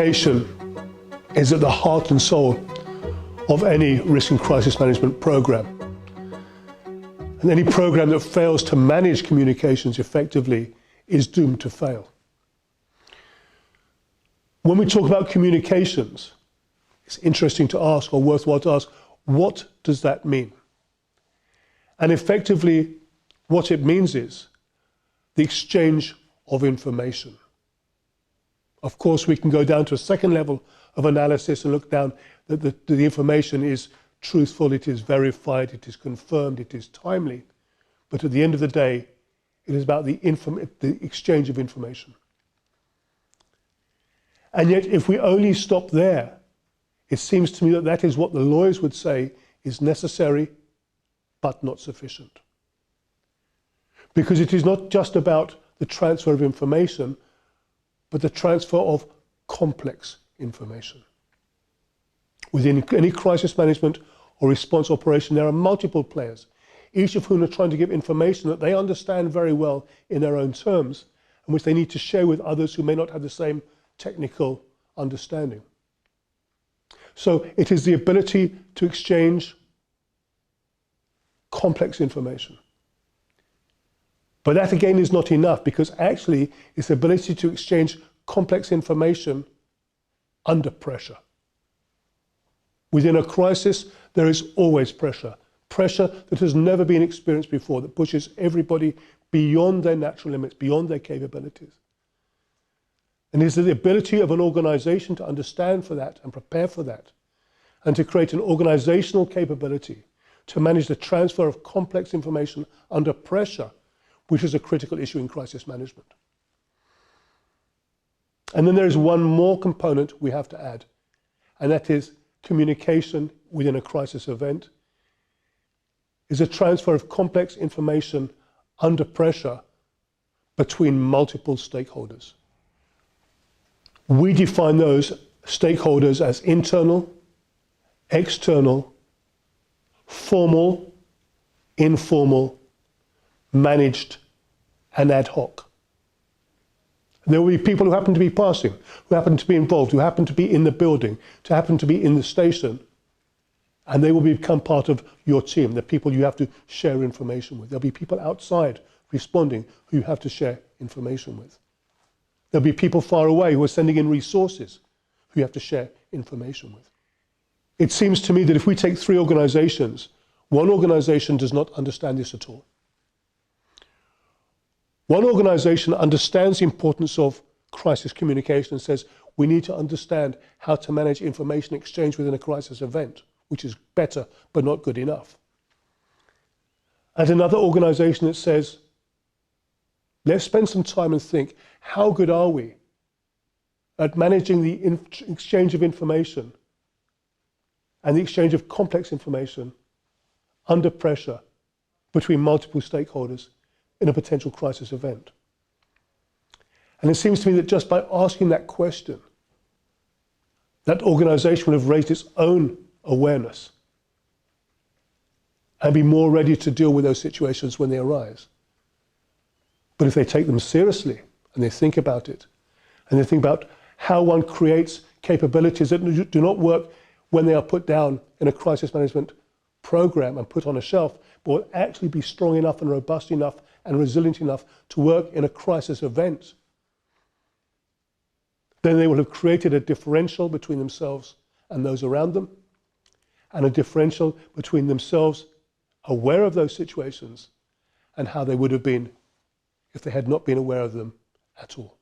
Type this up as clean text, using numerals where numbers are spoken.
Communication is at the heart and soul of any risk and crisis management program. And any program that fails to manage communications effectively is doomed to fail. When we talk about communications, it's interesting to ask, or worthwhile to ask, what does that mean? And effectively, what it means is the exchange of information. Of course, we can go down to a second level of analysis and look down that the information is truthful, it is verified, it is confirmed, it is timely. But at the end of the day, it is about the exchange of information. And yet, if we only stop there, it seems to me that that is what the lawyers would say is necessary, but not sufficient. Because it is not just about the transfer of information, but the transfer of complex information. Within any crisis management or response operation, there are multiple players, each of whom are trying to give information that they understand very well in their own terms, and which they need to share with others who may not have the same technical understanding. So it is the ability to exchange complex information. But that again is not enough, because actually it's the ability to exchange complex information under pressure. Within a crisis, there is always pressure. Pressure that has never been experienced before, that pushes everybody beyond their natural limits, beyond their capabilities. And it is the ability of an organization to understand for that and prepare for that, and to create an organizational capability to manage the transfer of complex information under pressure, which is a critical issue in crisis management. And then there is one more component we have to add, and that is communication within a crisis event is a transfer of complex information under pressure between multiple stakeholders. We define those stakeholders as internal, external, formal, informal, managed, and ad hoc. There will be people who happen to be passing, who happen to be involved, who happen to be in the building, who happen to be in the station, and they will become part of your team, the people you have to share information with. There'll be people outside responding who you have to share information with. There'll be people far away who are sending in resources who you have to share information with. It seems to me that if we take three organizations, one organization does not understand this at all. One organization understands the importance of crisis communication and says, we need to understand how to manage information exchange within a crisis event, which is better but not good enough. And another organization that says, let's spend some time and think, how good are we at managing the exchange of information and the exchange of complex information under pressure between multiple stakeholders in a potential crisis event. And it seems to me that just by asking that question, that organization will have raised its own awareness and be more ready to deal with those situations when they arise. But if they take them seriously and they think about it, and they think about how one creates capabilities that do not work when they are put down in a crisis management program and put on a shelf, but will actually be strong enough and robust enough and resilient enough to work in a crisis event, then they will have created a differential between themselves and those around them, and a differential between themselves aware of those situations and how they would have been if they had not been aware of them at all.